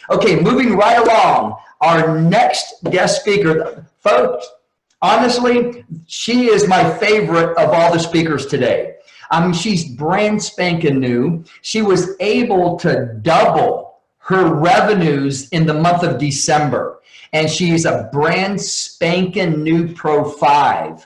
Okay, moving right along. Our next guest speaker, folks, honestly, she is my favorite of all the speakers today. I mean, she's brand spanking new. She was able to double her revenues in the month of December, and she's a brand spanking new Pro 5.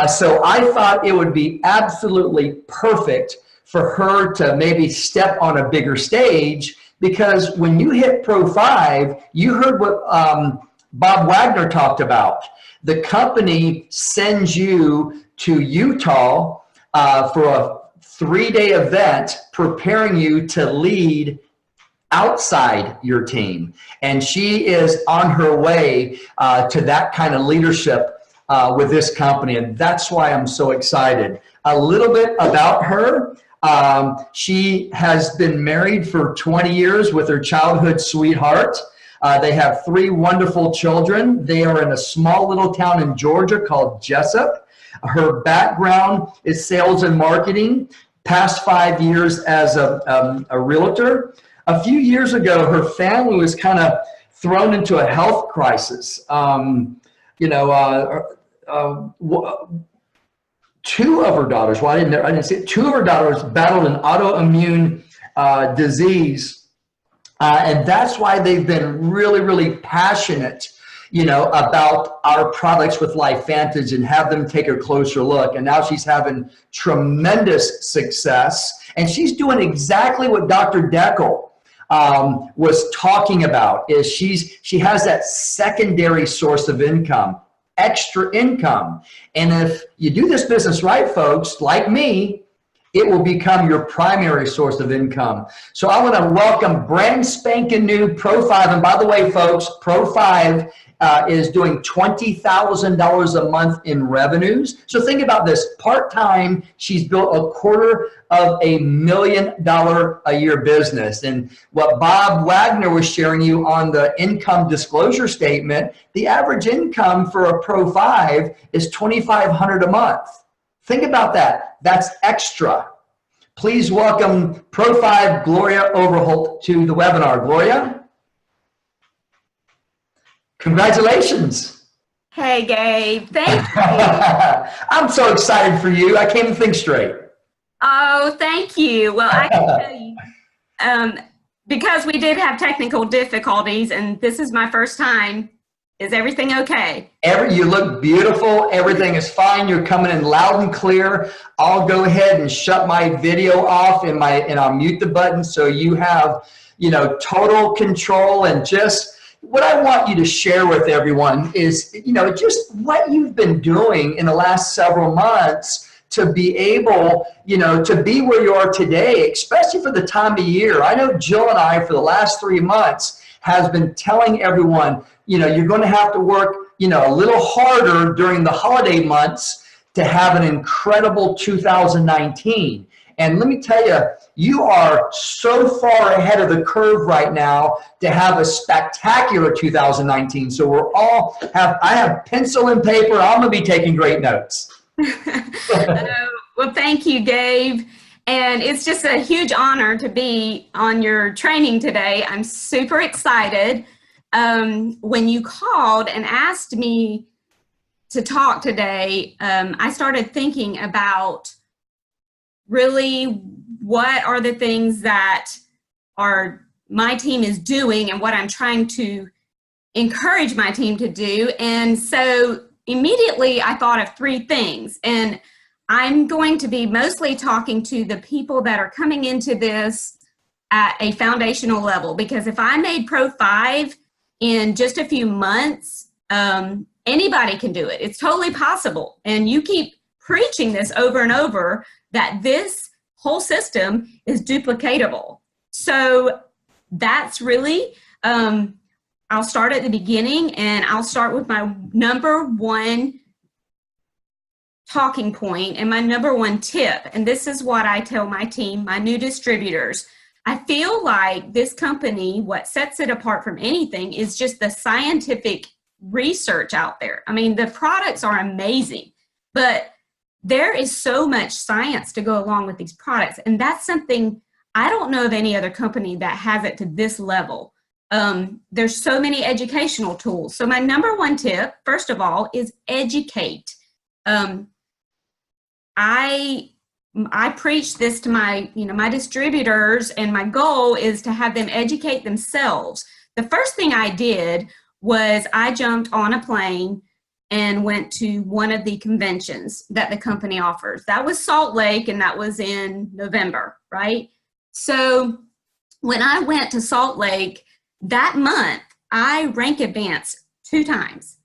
So I thought it would be absolutely perfect for her to maybe step on a bigger stage, because when you hit Pro 5, you heard what Bob Wagner talked about. The company sends you to Utah for a 3-day event, preparing you to lead outside your team. And she is on her way to that kind of leadership with this company. And that's why I'm so excited. A little bit about her. She has been married for 20 years with her childhood sweetheart. They have 3 wonderful children. They are in a small little town in Georgia called Jessup. Her background is sales and marketing, past 5 years as a realtor. A few years ago, her family was kind of thrown into a health crisis. 2 of her daughters, well, I didn't say it, 2 of her daughters battled an autoimmune disease. And that's why they've been really, really passionate, about our products with LifeVantage and have them take a closer look. And now she's having tremendous success. And she's doing exactly what Dr. Deckel was talking about, is she has that secondary source of income, extra income. And if you do this business right, folks, like me, it will become your primary source of income. So I want to welcome brand spanking new Pro 5. And by the way, folks, Pro 5 is doing $20,000 a month in revenues. So think about this. Part-time, she's built $250,000 a year business. And what Bob Wagner was sharing you on the income disclosure statement, the average income for a Pro 5 is $2,500 a month. Think about that. That's extra. Please welcome Pro 5 Gloria Overholt to the webinar. Gloria? Congratulations. Hey, Gabe. Thank you. I'm so excited for you. I can't even think straight. Oh, thank you. Well, I can tell you, because we did have technical difficulties, and this is my first time. Is everything okay? You look beautiful. Everything is fine. You're coming in loud and clear. I'll go ahead and shut my video off and I'll mute the button so you have, total control. And just what I want you to share with everyone is, just what you've been doing in the last several months to be able, to be where you are today, especially for the time of year. I know Jill and I, for the last 3 months, has been telling everyone, you're going to have to work, a little harder during the holiday months to have an incredible 2019. And let me tell you, you are so far ahead of the curve right now to have a spectacular 2019. So I have pencil and paper. I'm going to be taking great notes. Well, thank you, Gabe. And it's just a huge honor to be on your training today. I'm super excited. When you called and asked me to talk today, I started thinking about really what are the things that my team is doing and what I'm trying to encourage my team to do. And so immediately I thought of 3 things. And I'm going to be mostly talking to the people that are coming into this at a foundational level, because if I made Pro 5 in just a few months, anybody can do it. It's totally possible. And you keep preaching this over and over, that this whole system is duplicatable. So that's really, I'll start at the beginning, and I'll start with my number 1 talking point and my number 1 tip. And this is what I tell my team, my new distributors. I feel like this company, what sets it apart from anything is just the scientific research out there. I mean, the products are amazing, but there is so much science to go along with these products. And that's something I don't know of any other company that has it to this level. There's so many educational tools. So my number one tip, first of all, is educate. I preach this to my, my distributors, and my goal is to have them educate themselves. The first thing I did was I jumped on a plane and went to one of the conventions that the company offers. That was Salt Lake, and that was in November, right? So when I went to Salt Lake that month, I rank advanced 2 times.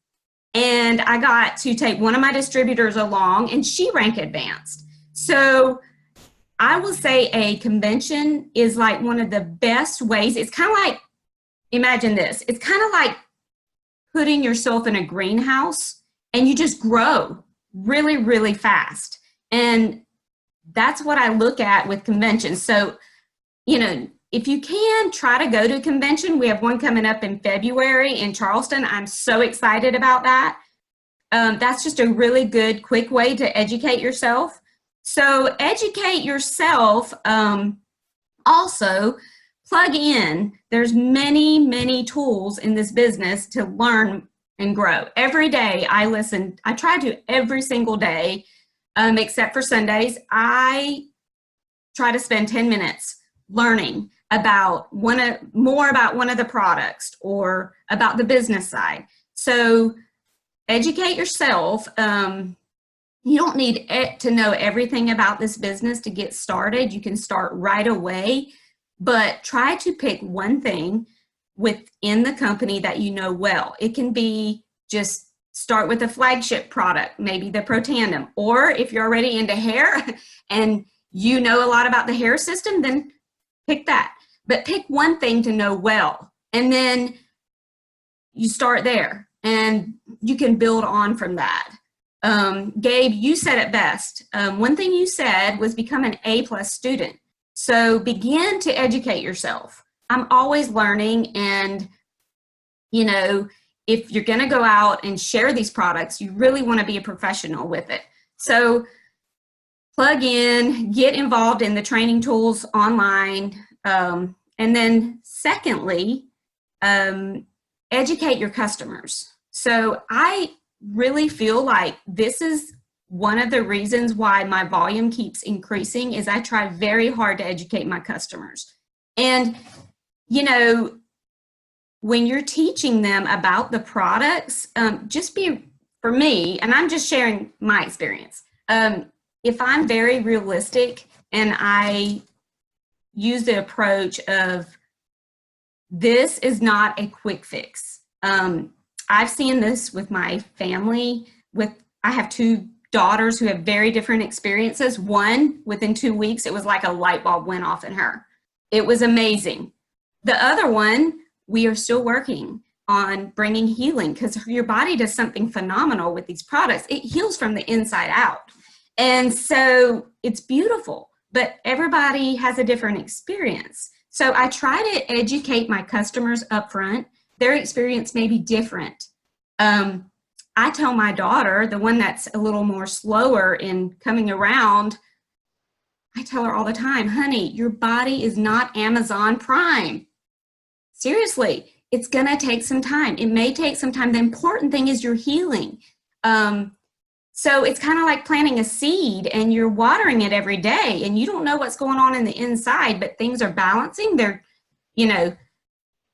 And I got to take one of my distributors along, and she rank advanced. So I will say a convention is like one of the best ways. It's kind of like, imagine this. It's kind of like putting yourself in a greenhouse, and you just grow really, really fast. And that's what I look at with conventions. So, if you can, try to go to a convention. We have one coming up in February in Charleston. I'm so excited about that. That's just a really good, quick way to educate yourself. So educate yourself. Also, plug in. There's many, many tools in this business to learn and grow. Every day I listen. I try to every single day, except for Sundays. I try to spend 10 minutes learning about more about one of the products or about the business side. So educate yourself. You don't need to know everything about this business to get started. You can start right away, but try to pick one thing within the company that you know well. It can be just start with a flagship product, maybe the Protandim, or if you're already into hair and you know a lot about the hair system, then pick that. But pick one thing to know well, and then you start there, and you can build on from that. Gabe, you said it best. One thing you said was become an A+ student. So begin to educate yourself. I'm always learning, and if you're going to go out and share these products, you really want to be a professional with it. So plug in, get involved in the training tools online. And then secondly, educate your customers. So I really feel like this is one of the reasons why my volume keeps increasing is I try very hard to educate my customers. And, when you're teaching them about the products, just be, for me, and I'm just sharing my experience, if I'm very realistic and I use the approach of this is not a quick fix. I've seen this with my family. I have 2 daughters who have very different experiences. One, within 2 weeks, it was like a light bulb went off in her. It was amazing. The other one, we are still working on bringing healing because your body does something phenomenal with these products. It heals from the inside out. And so it's beautiful, but everybody has a different experience. So I try to educate my customers up front. Their experience may be different. I tell my daughter, the one that's a little more slower in coming around, I tell her all the time, honey, your body is not Amazon Prime. Seriously, it's going to take some time. It may take some time. The important thing is you're healing. So it's kind of like planting a seed and you're watering it every day and you don't know what's going on in the inside, but things are balancing. They're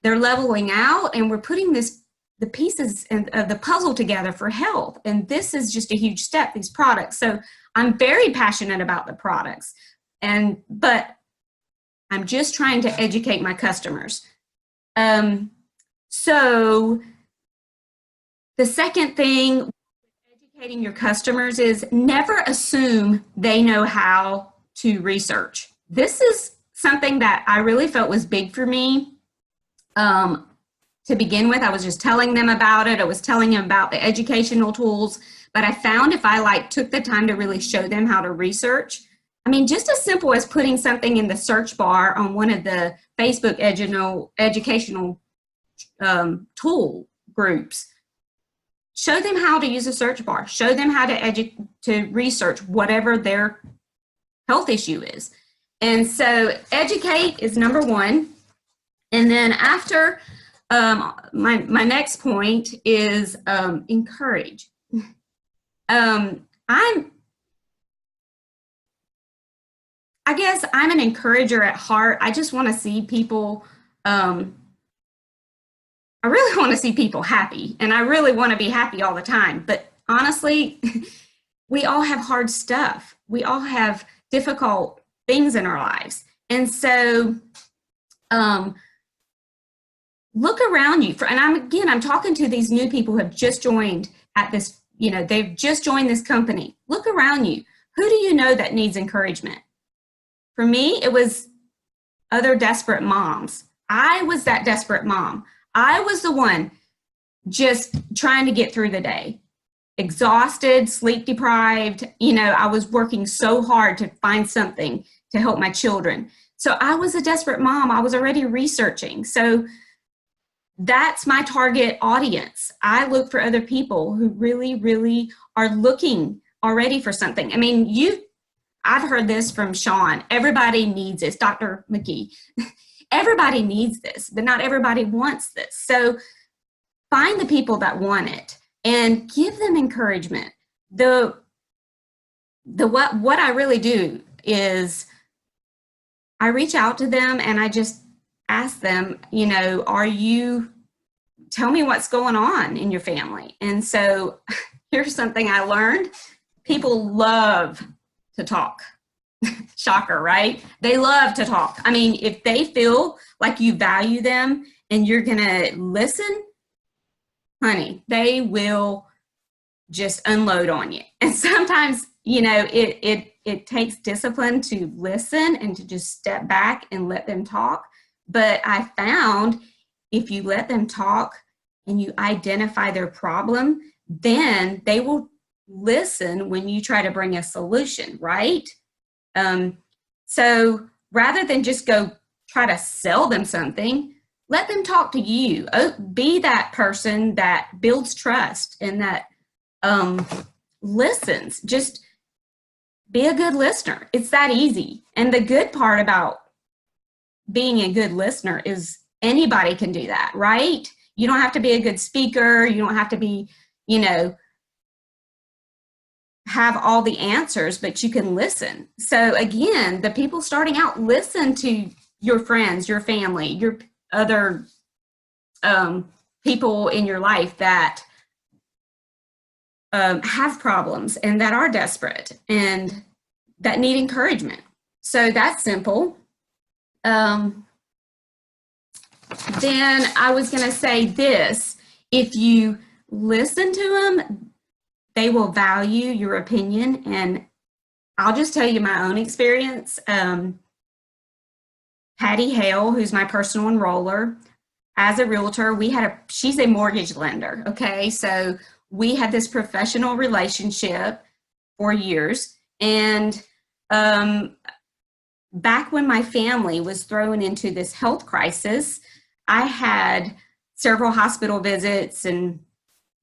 leveling out, and we're putting the pieces of the puzzle together for health. And this is just a huge step, these products. So I'm very passionate about the products, but I'm just trying to educate my customers. So the second thing, educating your customers, is never assume they know how to research. This is something that I really felt was big for me. To begin with, I was just telling them about it. I was telling them about the educational tools, but I found if I took the time to really show them how to research, just as simple as putting something in the search bar on one of the Facebook educational tool groups. Show them how to use a search bar. Show them how to research whatever their health issue is. And so educate is number one. And then after My next point is encourage. I guess I'm an encourager at heart. I just want to see people, I really want to see people happy, and I really want to be happy all the time. But honestly, we all have hard stuff. We all have difficult things in our lives. And so look around you. And I'm talking to these new people who have just joined at this, they've just joined this company. Look around you. Who do you know that needs encouragement? For me, it was other desperate moms. I was that desperate mom. I was the one just trying to get through the day, exhausted, sleep deprived. I was working so hard to find something to help my children. So I was a desperate mom. I was already researching. So that's my target audience. I look for other people who really, really are looking already for something. I mean, I've heard this from Sean. Everybody needs this. Dr. McGee. Everybody needs this, but not everybody wants this. So find the people that want it and give them encouragement. What I really do is I reach out to them and I just ask them, tell me what's going on in your family. And so here's something I learned. People love to talk. Shocker, right? They love to talk. I mean, if they feel like you value them and you're going to listen, honey, they will just unload on you. And sometimes, it takes discipline to listen and to just step back and let them talk. But I found if you let them talk and you identify their problem, then they will listen when you try to bring a solution, right? So rather than just go try to sell them something, let them talk to you. Be that person that builds trust and that listens. Just be a good listener. It's that easy. And the good part about being a good listener is anybody can do that, right? You don't have to be a good speaker. You don't have to be, have all the answers, but you can listen. So again, the people starting out, listen to your friends, your family, your other people in your life that have problems and that are desperate and that need encouragement. So that's simple. Then I was going to say this, if you listen to them, they will value your opinion. And I'll just tell you my own experience. Patty Hale, who's my personal enroller, as a realtor, she's a mortgage lender. Okay. So we had this professional relationship for years. And back when my family was thrown into this health crisis, I had several hospital visits and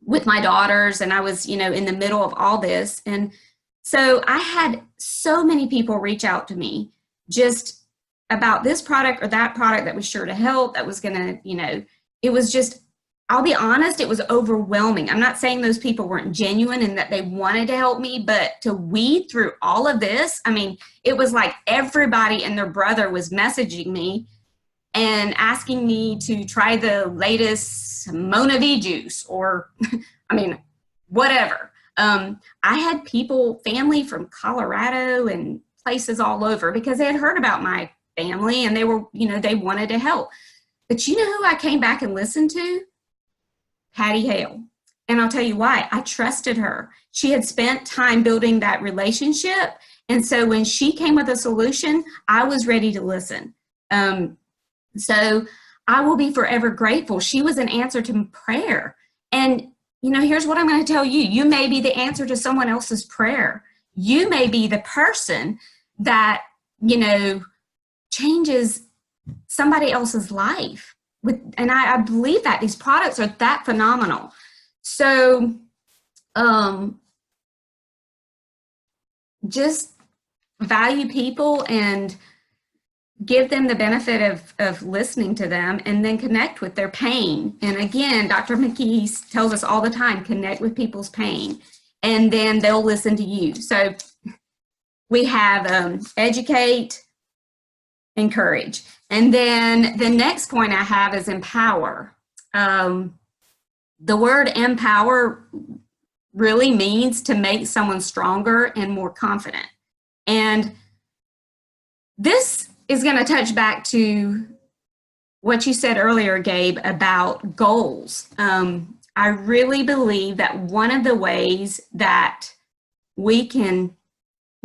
with my daughters, and I was, in the middle of all this. And so I had so many people reach out to me just about this product or that product that was sure to help, that was going to, it was just, I'll be honest, it was overwhelming. I'm not saying those people weren't genuine and that they wanted to help me, but to weed through all of this, I mean, it was like everybody and their brother was messaging me and asking me to try the latest MonaV juice or, whatever. I had family from Colorado and places all over because they had heard about my family and they were, they wanted to help. But you know who I came back and listened to? Patty Hale. And I'll tell you why. I trusted her. She had spent time building that relationship. And so when she came with a solution, I was ready to listen. So I will be forever grateful. She was an answer to prayer. And, here's what I'm going to tell you. You may be the answer to someone else's prayer. You may be the person that, changes somebody else's life. And I believe that these products are that phenomenal. So just value people and give them the benefit of listening to them, and then connect with their pain. And again, Dr. McKee tells us all the time, connect with people's pain, and then they'll listen to you. So we have educate, encourage. And then the next point I have is empower. The word empower really means to make someone stronger and more confident. And this is going to touch back to what you said earlier, Gabe, about goals. I really believe that one of the ways that we can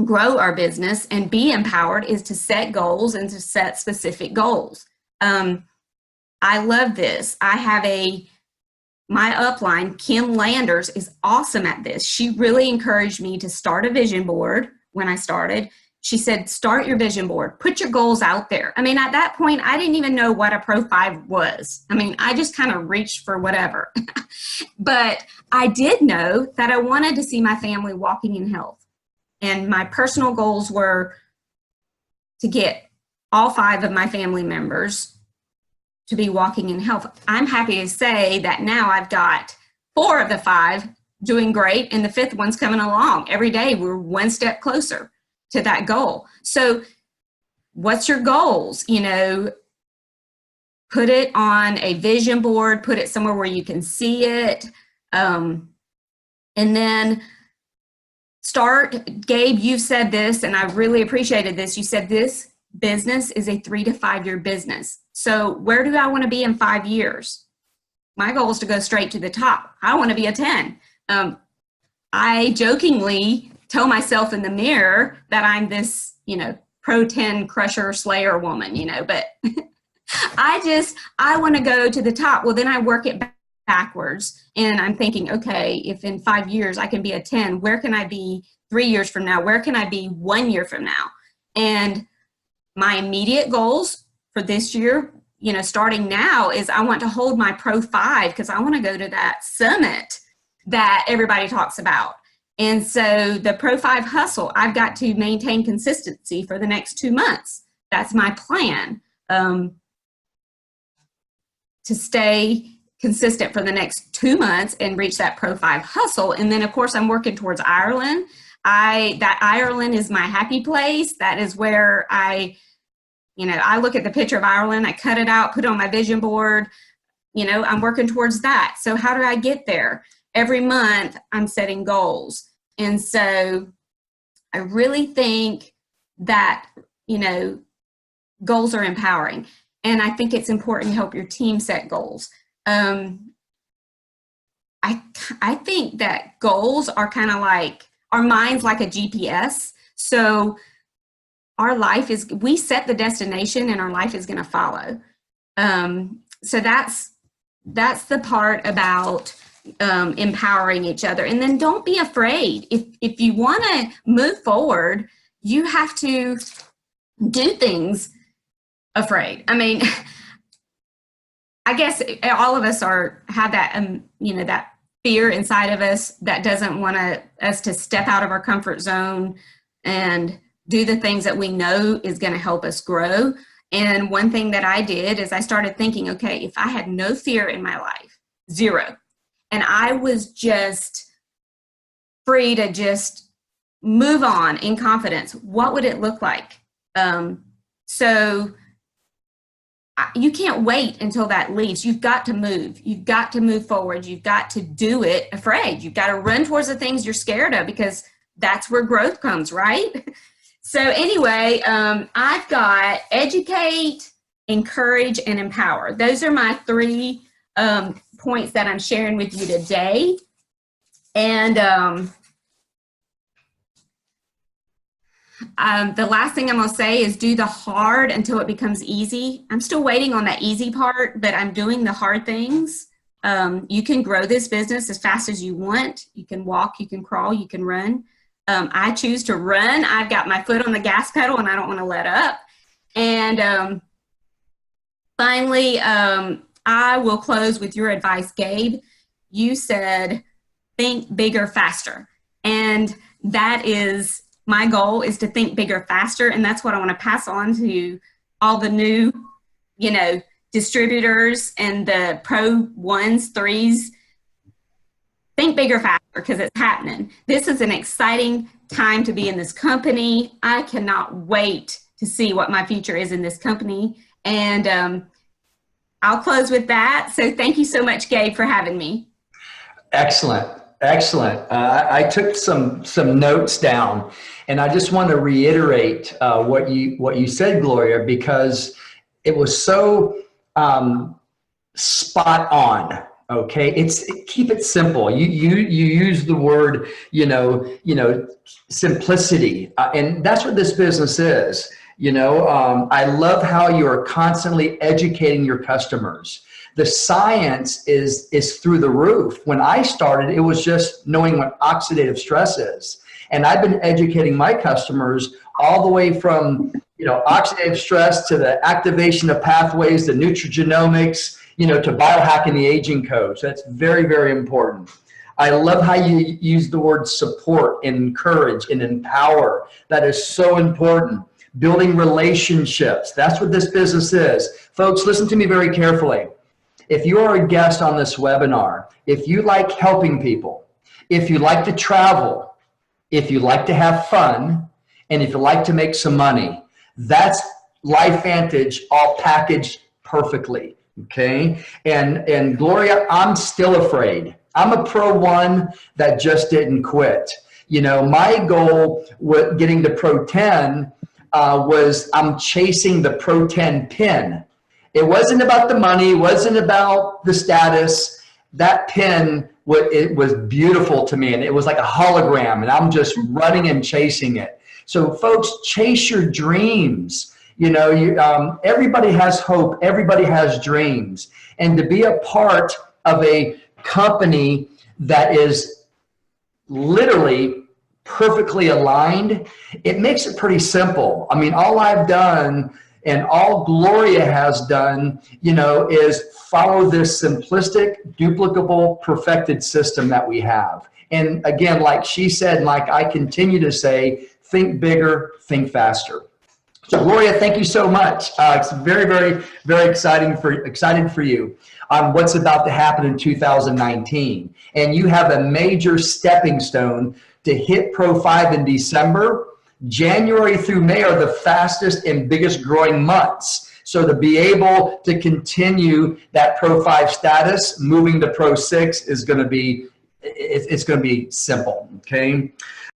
grow our business and be empowered is to set goals and to set specific goals. I love this. I have my upline, Kim Landers, is awesome at this. She really encouraged me to start a vision board when I started. She said, start your vision board, put your goals out there. I mean, at that point, I didn't even know what a Pro 5 was. I mean, I just kind of reached for whatever. But I did know that I wanted to see my family walking in health. And my personal goals were to get all 5 of my family members to be walking in health. I'm happy to say that now I've got 4 of the 5 doing great, and the 5th one's coming along. Every day we're one step closer to that goal. So what's your goals? You know, put it on a vision board, put it somewhere where you can see it. And then start. Gabe, you've said this, and I really appreciated this. You said this business is a 3 to 5 year business. So where do I want to be in 5 years? My goal is to go straight to the top. I want to be a 10. I jokingly tell myself in the mirror that I'm this, you know, Pro 10 crusher slayer woman, you know, but I want to go to the top. Well, then I work it backwards, and I'm thinking, okay, if in 5 years I can be a 10, where can I be 3 years from now? Where can I be 1 year from now? And my immediate goals for this year, you know, starting now, is I want to hold my Pro 5 because I want to go to that summit that everybody talks about. And so the Pro 5 hustle, I've got to maintain consistency for the next 2 months. That's my plan, to stay consistent for the next 2 months and reach that Pro 5 hustle. And then of course I'm working towards Ireland. That Ireland is my happy place. That is where I look at the picture of Ireland, I cut it out, put it on my vision board. You know, I'm working towards that. So how do I get there? Every month I'm setting goals. And so I really think that, you know, goals are empowering. And I think it's important to help your team set goals. I think that goals are kind of like, our mind's like a GPS. So our life is, we set the destination and our life is going to follow. So that's the part about empowering each other. And then don't be afraid. If you want to move forward, you have to do things afraid. I mean, I guess all of us have that, that fear inside of us that doesn't want us to step out of our comfort zone and do the things that we know is going to help us grow. And one thing that I did is I started thinking, okay, if I had no fear in my life, 0, and I was just free to just move on in confidence, what would it look like? So you can't wait until that leaves. You've got to move. You've got to move forward. You've got to do it afraid. You've got to run towards the things you're scared of, because that's where growth comes, right? So anyway, I've got educate, encourage, and empower. Those are my 3 points that I'm sharing with you today. And the last thing I'm going to say is do the hard until it becomes easy. I'm still waiting on that easy part, but I'm doing the hard things. You can grow this business as fast as you want. You can walk, you can crawl, you can run. I choose to run. I've got my foot on the gas pedal and I don't want to let up. And finally, I will close with your advice, Gabe. You said, think bigger, faster. And that is my goal, is to think bigger, faster. And that's what I want to pass on to all the new, distributors and the Pro 1s, 3s. Think bigger, faster, because it's happening. This is an exciting time to be in this company. I cannot wait to see what my future is in this company. And I'll close with that. So thank you so much, Gabe, for having me. Excellent. Excellent. I took some notes down, and I just want to reiterate what you said, Gloria, because it was so spot on. Okay, keep it simple. You use the word simplicity, and that's what this business is. I love how you are constantly educating your customers. The science is through the roof. When I started, it was just knowing what oxidative stress is. And I've been educating my customers all the way from, oxidative stress to the activation of pathways, to nutrigenomics, to biohacking the aging code. So that's very, very important. I love how you use the word support, encourage, and empower. That is so important. Building relationships. That's what this business is. Folks, listen to me very carefully. If you are a guest on this webinar, if you like helping people, if you like to travel, if you like to have fun, and if you like to make some money, that's LifeVantage all packaged perfectly, okay? And Gloria, I'm still afraid. I'm a Pro 1 that just didn't quit. My goal with getting to Pro 10 was I'm chasing the Pro 10 pin. It wasn't about the money, it wasn't about the status. That pin, it was beautiful to me, and it was like a hologram, and I'm just running and chasing it. So folks, chase your dreams. Everybody has hope, everybody has dreams. And to be a part of a company that is literally perfectly aligned, it makes it pretty simple. I mean, all I've done and all Gloria has done, is follow this simplistic, duplicable, perfected system that we have. And again, like she said, and like I continue to say, think bigger, think faster. So Gloria, thank you so much. It's very, very, very excited for you on what's about to happen in 2019. And you have a major stepping stone to hit Pro 5 in December. January through May are the fastest and biggest growing months. So to be able to continue that Pro 5 status, moving to Pro 6 is going to be, it's going to be simple, okay?